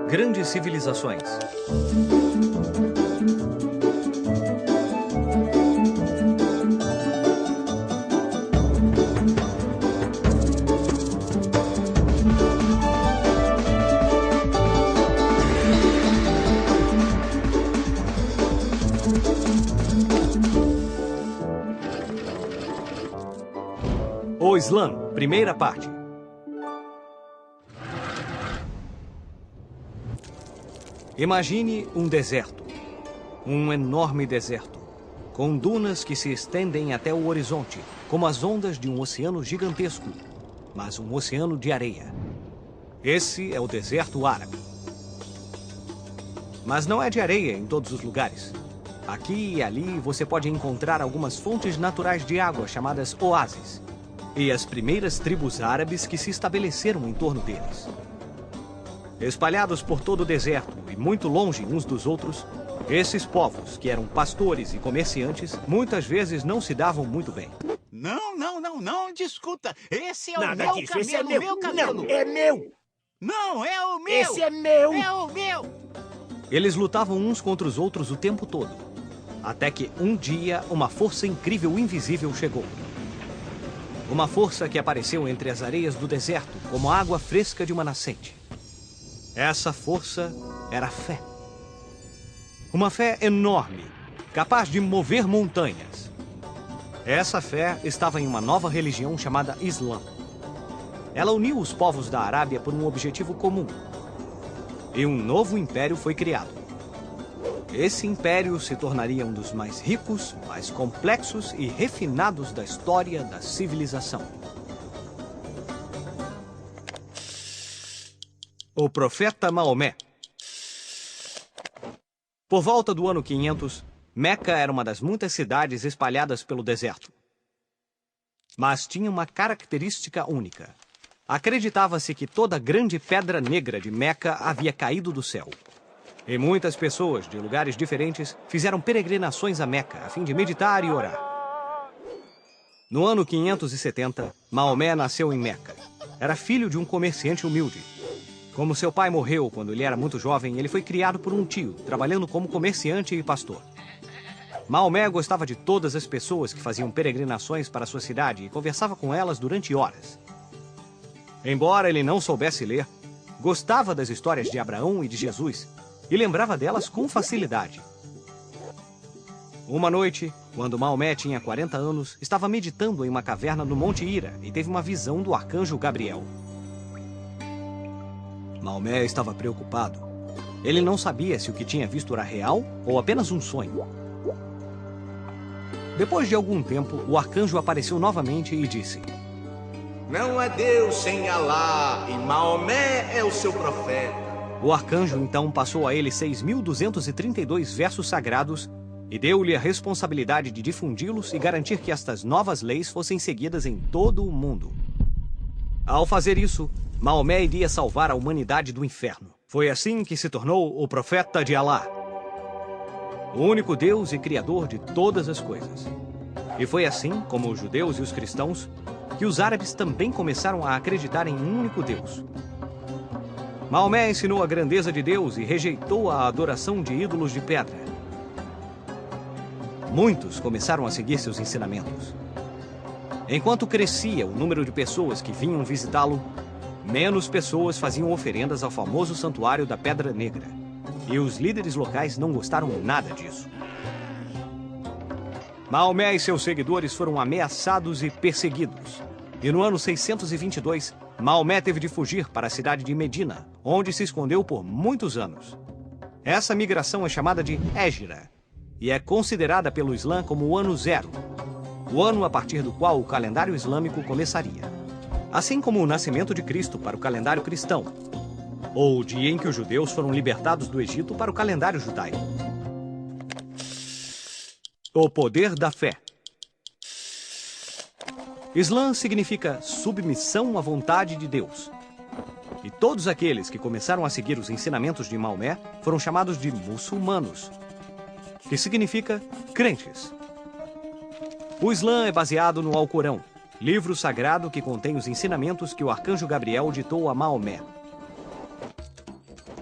Grandes civilizações. O Islã, primeira parte. Imagine um deserto. Um enorme deserto, com dunas que se estendem até o horizonte, como as ondas de um oceano gigantesco, mas um oceano de areia. Esse é o deserto árabe. Mas não é de areia em todos os lugares. Aqui e ali você pode encontrar algumas fontes naturais de água chamadas oásis, e as primeiras tribos árabes que se estabeleceram em torno deles. Espalhados por todo o deserto e muito longe uns dos outros, esses povos, que eram pastores e comerciantes, muitas vezes não se davam muito bem. Não discuta. Esse é o Nada meu disso, camelo, esse é meu. meu camelo. Não, é meu. Não, é o meu. Esse é meu. É o meu. Eles lutavam uns contra os outros o tempo todo, até que um dia uma força incrível invisível chegou. Uma força que apareceu entre as areias do deserto, como a água fresca de uma nascente. Essa força era a fé. Uma fé enorme, capaz de mover montanhas. Essa fé estava em uma nova religião chamada Islã. Ela uniu os povos da Arábia por um objetivo comum. E um novo império foi criado. Esse império se tornaria um dos mais ricos, mais complexos e refinados da história da civilização. O profeta Maomé. Por volta do ano 500, Meca era uma das muitas cidades espalhadas pelo deserto. Mas tinha uma característica única. Acreditava-se que toda a grande pedra negra de Meca havia caído do céu. E muitas pessoas de lugares diferentes fizeram peregrinações a Meca a fim de meditar e orar. No ano 570, Maomé nasceu em Meca. Era filho de um comerciante humilde. Como seu pai morreu quando ele era muito jovem, ele foi criado por um tio, trabalhando como comerciante e pastor. Maomé gostava de todas as pessoas que faziam peregrinações para sua cidade e conversava com elas durante horas. Embora ele não soubesse ler, gostava das histórias de Abraão e de Jesus e lembrava delas com facilidade. Uma noite, quando Maomé tinha 40 anos, estava meditando em uma caverna no Monte Hira e teve uma visão do arcanjo Gabriel. Maomé estava preocupado. Ele não sabia se o que tinha visto era real ou apenas um sonho. Depois de algum tempo, o arcanjo apareceu novamente e disse: Não é Deus sem Alá, e Maomé é o seu profeta. O arcanjo então passou a ele 6.232 versos sagrados e deu-lhe a responsabilidade de difundi-los e garantir que estas novas leis fossem seguidas em todo o mundo. Ao fazer isso, Maomé iria salvar a humanidade do inferno. Foi assim que se tornou o profeta de Alá, o único Deus e Criador de todas as coisas. E foi assim, como os judeus e os cristãos, que os árabes também começaram a acreditar em um único Deus. Maomé ensinou a grandeza de Deus e rejeitou a adoração de ídolos de pedra. Muitos começaram a seguir seus ensinamentos. Enquanto crescia o número de pessoas que vinham visitá-lo, menos pessoas faziam oferendas ao famoso santuário da Pedra Negra. E os líderes locais não gostaram nada disso. Maomé e seus seguidores foram ameaçados e perseguidos. E no ano 622, Maomé teve de fugir para a cidade de Medina, onde se escondeu por muitos anos. Essa migração é chamada de Hégira e é considerada pelo Islã como o ano zero, o ano a partir do qual o calendário islâmico começaria. Assim como o nascimento de Cristo para o calendário cristão, ou o dia em que os judeus foram libertados do Egito para o calendário judaico. O poder da fé. Islã significa submissão à vontade de Deus. E todos aqueles que começaram a seguir os ensinamentos de Maomé foram chamados de muçulmanos, que significa crentes. O Islã é baseado no Alcorão, livro sagrado que contém os ensinamentos que o arcanjo Gabriel ditou a Maomé.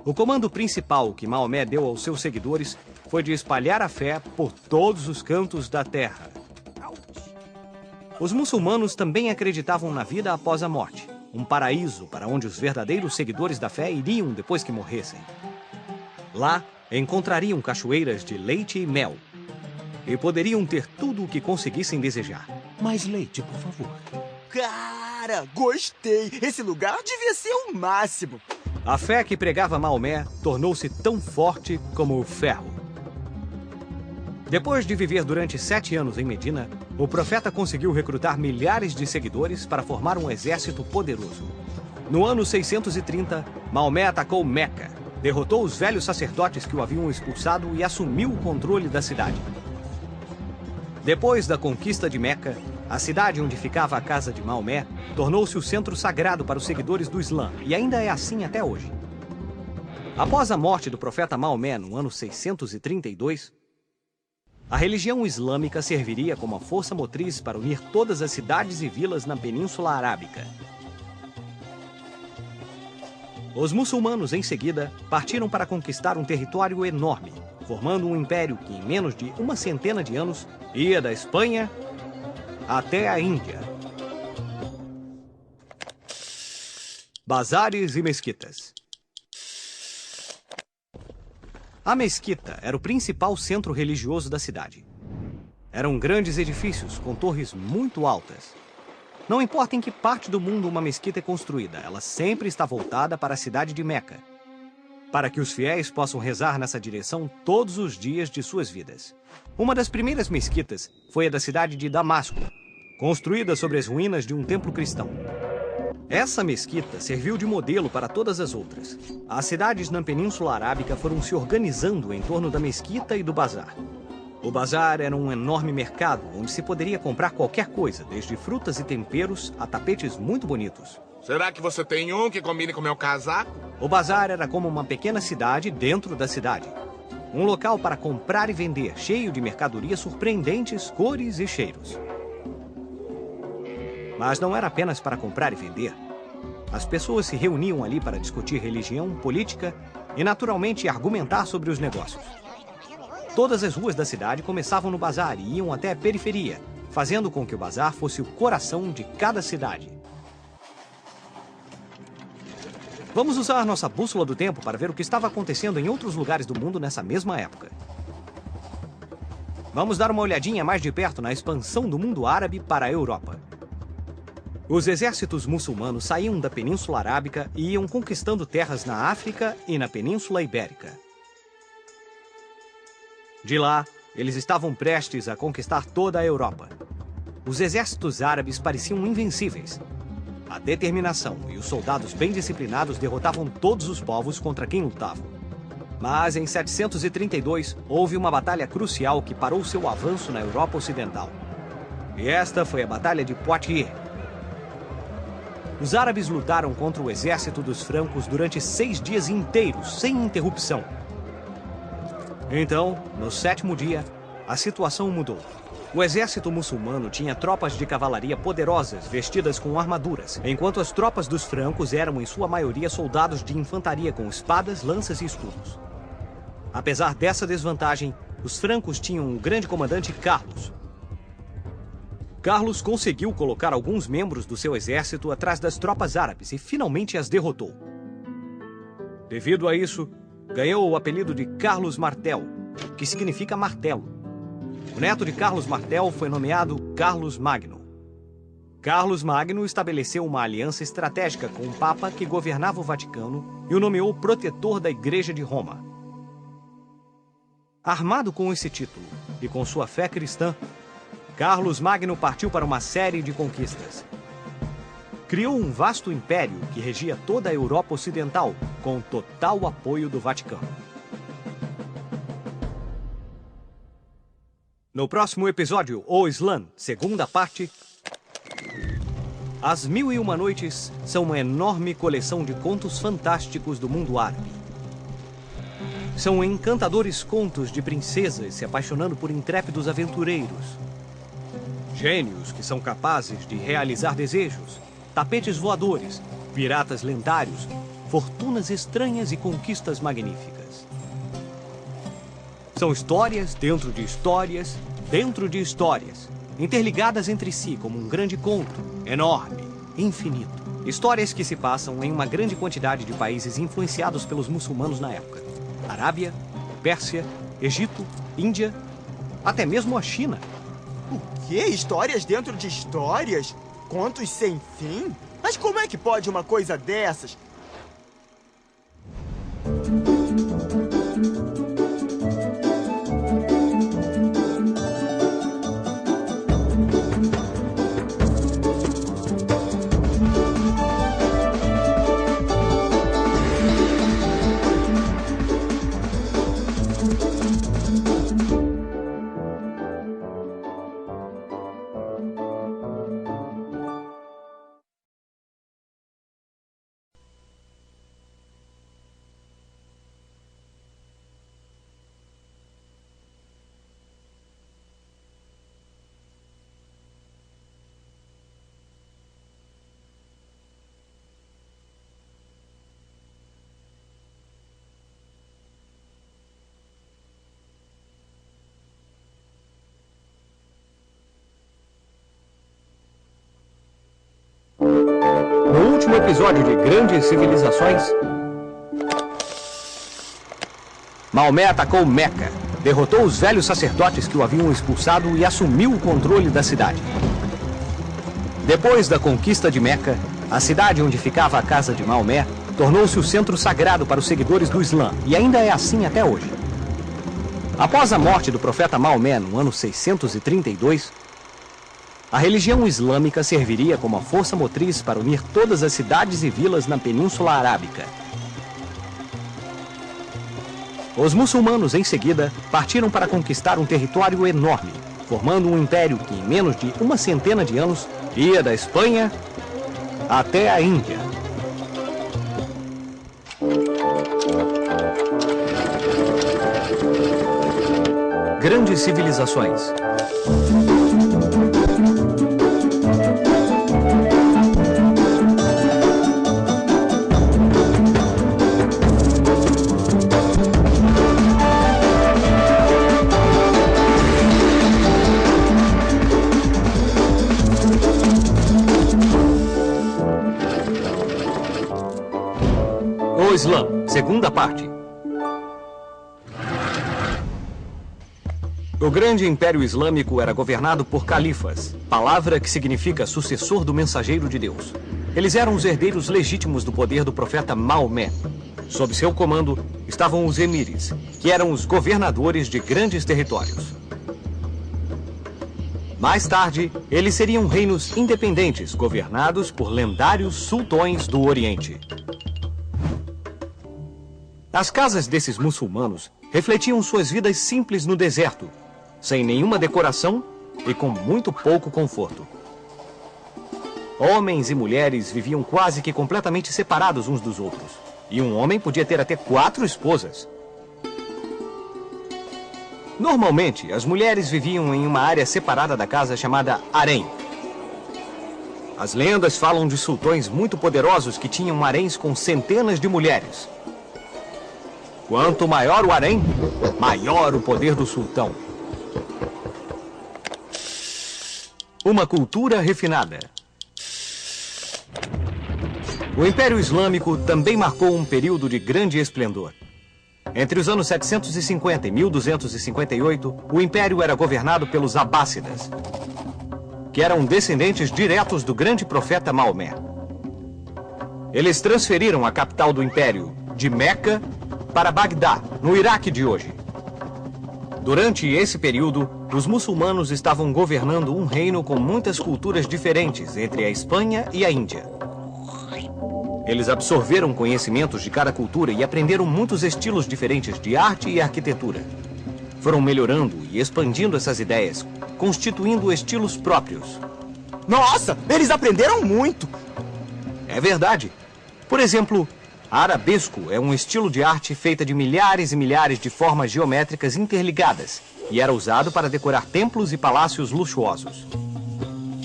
O comando principal que Maomé deu aos seus seguidores foi de espalhar a fé por todos os cantos da terra. Os muçulmanos também acreditavam na vida após a morte, um paraíso para onde os verdadeiros seguidores da fé iriam depois que morressem. Lá, encontrariam cachoeiras de leite e mel, e poderiam ter tudo o que conseguissem desejar. Mais leite, por favor. Cara, gostei! Esse lugar devia ser o máximo! A fé que pregava Maomé tornou-se tão forte como o ferro. Depois de viver durante 7 anos em Medina, o profeta conseguiu recrutar milhares de seguidores para formar um exército poderoso. No ano 630, Maomé atacou Meca, derrotou os velhos sacerdotes que o haviam expulsado e assumiu o controle da cidade. Depois da conquista de Meca, a cidade onde ficava a casa de Maomé tornou-se o centro sagrado para os seguidores do Islã, e ainda é assim até hoje. Após a morte do profeta Maomé no ano 632, a religião islâmica serviria como a força motriz para unir todas as cidades e vilas na Península Arábica. Os muçulmanos, em seguida, partiram para conquistar um território enorme, formando um império que, em menos de uma centena de anos, ia da Espanha até a Índia. Bazares e mesquitas. A mesquita era o principal centro religioso da cidade. Eram grandes edifícios com torres muito altas. Não importa em que parte do mundo uma mesquita é construída, ela sempre está voltada para a cidade de Meca, para que os fiéis possam rezar nessa direção todos os dias de suas vidas. Uma das primeiras mesquitas foi a da cidade de Damasco, construída sobre as ruínas de um templo cristão. Essa mesquita serviu de modelo para todas as outras. As cidades na Península Arábica foram se organizando em torno da mesquita e do bazar. O bazar era um enorme mercado onde se poderia comprar qualquer coisa, desde frutas e temperos a tapetes muito bonitos. Será que você tem um que combine com meu casaco? O bazar era como uma pequena cidade dentro da cidade. Um local para comprar e vender, cheio de mercadorias surpreendentes, cores e cheiros. Mas não era apenas para comprar e vender. As pessoas se reuniam ali para discutir religião, política e, naturalmente, argumentar sobre os negócios. Todas as ruas da cidade começavam no bazar e iam até a periferia, fazendo com que o bazar fosse o coração de cada cidade. Vamos usar nossa bússola do tempo para ver o que estava acontecendo em outros lugares do mundo nessa mesma época. Vamos dar uma olhadinha mais de perto na expansão do mundo árabe para a Europa. Os exércitos muçulmanos saíam da Península Arábica e iam conquistando terras na África e na Península Ibérica. De lá, eles estavam prestes a conquistar toda a Europa. Os exércitos árabes pareciam invencíveis. A determinação e os soldados bem disciplinados derrotavam todos os povos contra quem lutavam. Mas em 732, houve uma batalha crucial que parou seu avanço na Europa Ocidental. E esta foi a Batalha de Poitiers. Os árabes lutaram contra o exército dos francos durante 6 dias inteiros, sem interrupção. Então, no 7º dia, a situação mudou. O exército muçulmano tinha tropas de cavalaria poderosas, vestidas com armaduras, enquanto as tropas dos francos eram, em sua maioria, soldados de infantaria com espadas, lanças e escudos. Apesar dessa desvantagem, os francos tinham o grande comandante Carlos. Carlos conseguiu colocar alguns membros do seu exército atrás das tropas árabes e finalmente as derrotou. Devido a isso, ganhou o apelido de Carlos Martel, que significa martelo. O neto de Carlos Martel foi nomeado Carlos Magno. Carlos Magno estabeleceu uma aliança estratégica com o Papa que governava o Vaticano e o nomeou protetor da Igreja de Roma. Armado com esse título e com sua fé cristã, Carlos Magno partiu para uma série de conquistas. Criou um vasto império que regia toda a Europa Ocidental, com total apoio do Vaticano. No próximo episódio, O Islã, segunda parte, As 1001 Noites são uma enorme coleção de contos fantásticos do mundo árabe. São encantadores contos de princesas se apaixonando por intrépidos aventureiros. Gênios que são capazes de realizar desejos, tapetes voadores, piratas lendários, fortunas estranhas e conquistas magníficas. São histórias dentro de histórias, dentro de histórias, interligadas entre si como um grande conto, enorme, infinito. Histórias que se passam em uma grande quantidade de países influenciados pelos muçulmanos na época. Arábia, Pérsia, Egito, Índia, até mesmo a China. O quê? Histórias dentro de histórias? Contos sem fim? Mas como é que pode uma coisa dessas? No último episódio de Grandes Civilizações, Maomé atacou Meca, derrotou os velhos sacerdotes que o haviam expulsado e assumiu o controle da cidade. Depois da conquista de Meca, a cidade onde ficava a casa de Maomé tornou-se o centro sagrado para os seguidores do Islã, e ainda é assim até hoje. Após a morte do profeta Maomé no ano 632, a religião islâmica serviria como a força motriz para unir todas as cidades e vilas na Península Arábica. Os muçulmanos, em seguida, partiram para conquistar um território enorme, formando um império que, em menos de uma centena de anos, ia da Espanha até a Índia. Grandes Civilizações. O Islã, segunda parte. O grande Império Islâmico era governado por califas, palavra que significa sucessor do mensageiro de Deus. Eles eram os herdeiros legítimos do poder do profeta Maomé. Sob seu comando estavam os emires, que eram os governadores de grandes territórios. Mais tarde, eles seriam reinos independentes, governados por lendários sultões do Oriente. As casas desses muçulmanos refletiam suas vidas simples no deserto, sem nenhuma decoração e com muito pouco conforto. Homens e mulheres viviam quase que completamente separados uns dos outros, e um homem podia ter até 4 esposas. Normalmente, as mulheres viviam em uma área separada da casa chamada harém. As lendas falam de sultões muito poderosos que tinham haréns com centenas de mulheres. Quanto maior o harém, maior o poder do sultão. Uma cultura refinada. O Império Islâmico também marcou um período de grande esplendor. Entre os anos 750 e 1258, o Império era governado pelos Abássidas, que eram descendentes diretos do grande profeta Maomé. Eles transferiram a capital do Império de Meca para Bagdá, no Iraque de hoje. Durante esse período, os muçulmanos estavam governando um reino com muitas culturas diferentes entre a Espanha e a Índia. Eles absorveram conhecimentos de cada cultura e aprenderam muitos estilos diferentes de arte e arquitetura. Foram melhorando e expandindo essas ideias, constituindo estilos próprios. Nossa, eles aprenderam muito! É verdade. Por exemplo, arabesco é um estilo de arte feita de milhares e milhares de formas geométricas interligadas e era usado para decorar templos e palácios luxuosos.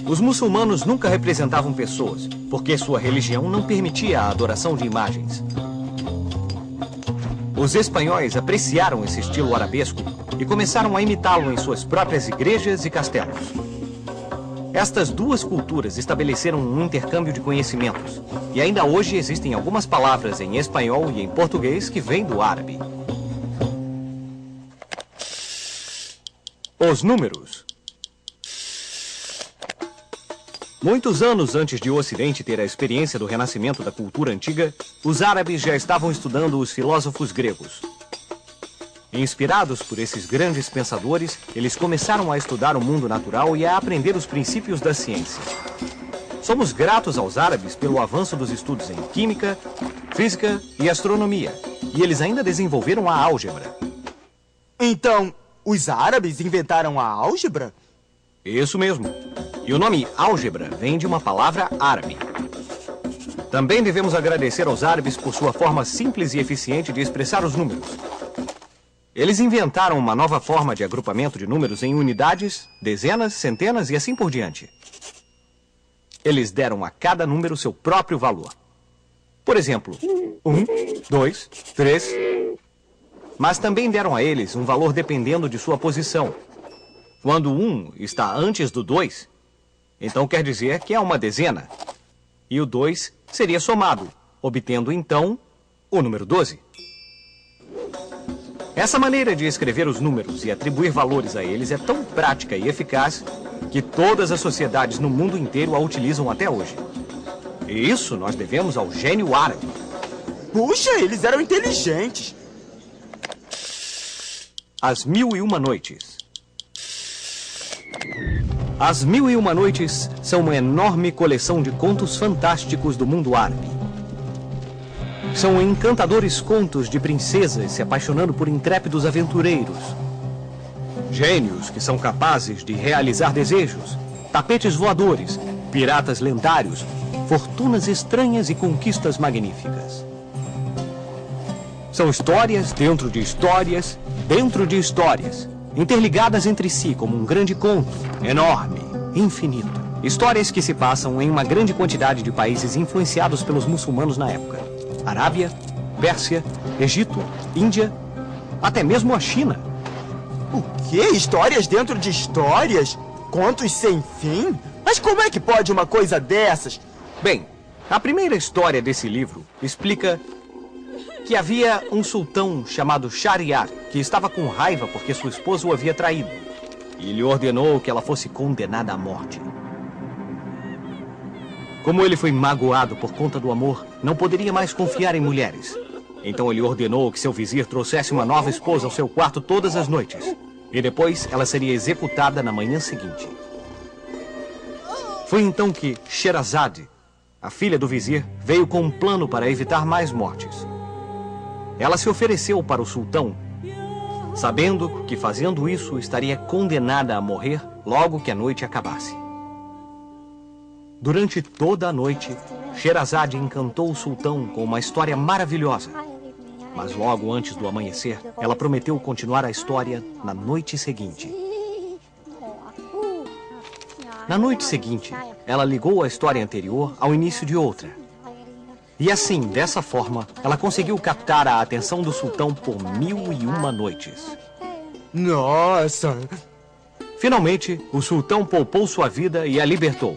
Os muçulmanos nunca representavam pessoas, porque sua religião não permitia a adoração de imagens. Os espanhóis apreciaram esse estilo arabesco e começaram a imitá-lo em suas próprias igrejas e castelos. Estas duas culturas estabeleceram um intercâmbio de conhecimentos, e ainda hoje existem algumas palavras em espanhol e em português que vêm do árabe. Os números. Muitos anos antes de o Ocidente ter a experiência do renascimento da cultura antiga, os árabes já estavam estudando os filósofos gregos. Inspirados por esses grandes pensadores, eles começaram a estudar o mundo natural e a aprender os princípios da ciência. Somos gratos aos árabes pelo avanço dos estudos em química, física e astronomia, e eles ainda desenvolveram a álgebra. Então, os árabes inventaram a álgebra? Isso mesmo. E o nome álgebra vem de uma palavra árabe. Também devemos agradecer aos árabes por sua forma simples e eficiente de expressar os números. Eles inventaram uma nova forma de agrupamento de números em unidades, dezenas, centenas e assim por diante. Eles deram a cada número seu próprio valor. Por exemplo, 1, 2, 3. Mas também deram a eles um valor dependendo de sua posição. Quando 1 está antes do 2, então quer dizer que é uma dezena. E o 2 seria somado, obtendo então o número 12. Essa maneira de escrever os números e atribuir valores a eles é tão prática e eficaz que todas as sociedades no mundo inteiro a utilizam até hoje. E isso nós devemos ao gênio árabe. Puxa, eles eram inteligentes. As Mil e Uma Noites. As Mil e Uma Noites são uma enorme coleção de contos fantásticos do mundo árabe. São encantadores contos de princesas se apaixonando por intrépidos aventureiros. Gênios que são capazes de realizar desejos, tapetes voadores, piratas lendários, fortunas estranhas e conquistas magníficas. São histórias dentro de histórias, dentro de histórias, interligadas entre si como um grande conto, enorme, infinito. Histórias que se passam em uma grande quantidade de países influenciados pelos muçulmanos na época. Arábia, Pérsia, Egito, Índia, até mesmo a China. O quê? Histórias dentro de histórias? Contos sem fim? Mas como é que pode uma coisa dessas? Bem, a primeira história desse livro explica que havia um sultão chamado Shahryar que estava com raiva porque sua esposa o havia traído e lhe ordenou que ela fosse condenada à morte. Como ele foi magoado por conta do amor, não poderia mais confiar em mulheres. Então ele ordenou que seu vizir trouxesse uma nova esposa ao seu quarto todas as noites. E depois ela seria executada na manhã seguinte. Foi então que Sherazade, a filha do vizir, veio com um plano para evitar mais mortes. Ela se ofereceu para o sultão, sabendo que fazendo isso estaria condenada a morrer logo que a noite acabasse. Durante toda a noite, Sherazade encantou o sultão com uma história maravilhosa. Mas logo antes do amanhecer, ela prometeu continuar a história na noite seguinte. Na noite seguinte, ela ligou a história anterior ao início de outra. E assim, dessa forma, ela conseguiu captar a atenção do sultão por 1001 noites. Nossa! Finalmente, o sultão poupou sua vida e a libertou.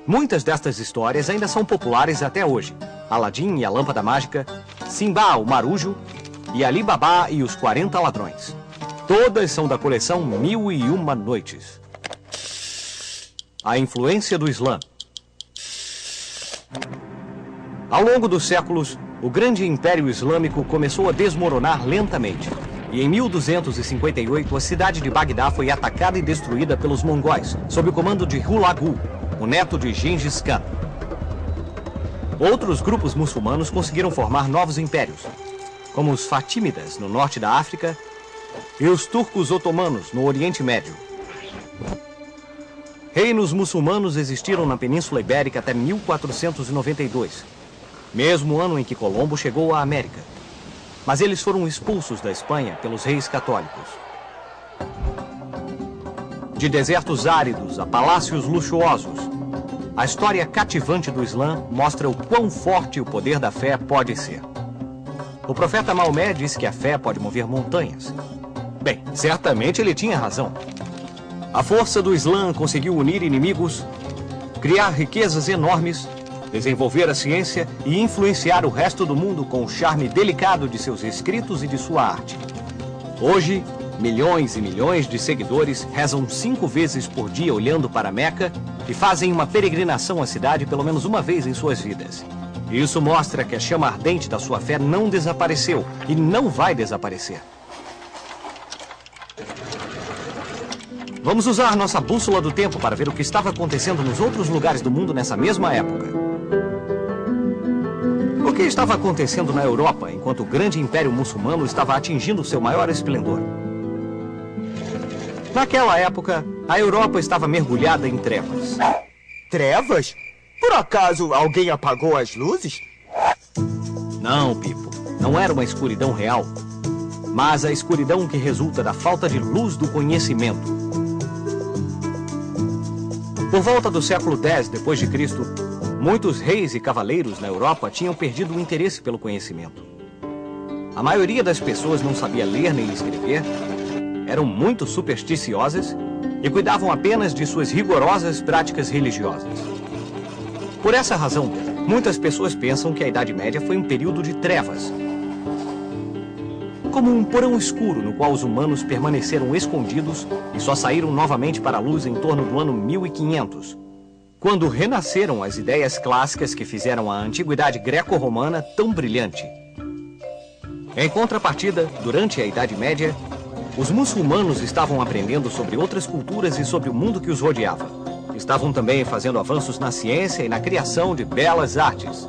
Muitas destas histórias ainda são populares até hoje. Aladim e a Lâmpada Mágica, Simba, o Marujo e Ali Babá e os 40 Ladrões. Todas são da coleção 1001 Noites. A influência do Islã. Ao longo dos séculos, o grande Império Islâmico começou a desmoronar lentamente. E em 1258, a cidade de Bagdá foi atacada e destruída pelos mongóis, sob o comando de Hulagu, o neto de Gengis Khan. Outros grupos muçulmanos conseguiram formar novos impérios, como os Fatímidas, no norte da África, e os turcos otomanos, no Oriente Médio. Reinos muçulmanos existiram na Península Ibérica até 1492, mesmo ano em que Colombo chegou à América. Mas eles foram expulsos da Espanha pelos reis católicos. De desertos áridos a palácios luxuosos, a história cativante do Islã mostra o quão forte o poder da fé pode ser. O profeta Maomé disse que a fé pode mover montanhas. Bem, certamente ele tinha razão. A força do Islã conseguiu unir inimigos, criar riquezas enormes, desenvolver a ciência e influenciar o resto do mundo com o charme delicado de seus escritos e de sua arte. Hoje, milhões e milhões de seguidores rezam 5 vezes por dia olhando para Meca e fazem uma peregrinação à cidade pelo menos uma vez em suas vidas. Isso mostra que a chama ardente da sua fé não desapareceu e não vai desaparecer. Vamos usar nossa bússola do tempo para ver o que estava acontecendo nos outros lugares do mundo nessa mesma época. O que estava acontecendo na Europa enquanto o grande império muçulmano estava atingindo seu maior esplendor? Naquela época, a Europa estava mergulhada em trevas. Trevas? Por acaso alguém apagou as luzes? Não, Pipo. Não era uma escuridão real, mas a escuridão que resulta da falta de luz do conhecimento. Por volta do século X d.C., muitos reis e cavaleiros na Europa tinham perdido o interesse pelo conhecimento. A maioria das pessoas não sabia ler nem escrever, eram muito supersticiosas e cuidavam apenas de suas rigorosas práticas religiosas. Por essa razão, muitas pessoas pensam que a Idade Média foi um período de trevas. Como um porão escuro no qual os humanos permaneceram escondidos e só saíram novamente para a luz em torno do ano 1500, quando renasceram as ideias clássicas que fizeram a antiguidade greco-romana tão brilhante. Em contrapartida, durante a Idade Média, os muçulmanos estavam aprendendo sobre outras culturas e sobre o mundo que os rodeava. Estavam também fazendo avanços na ciência e na criação de belas artes.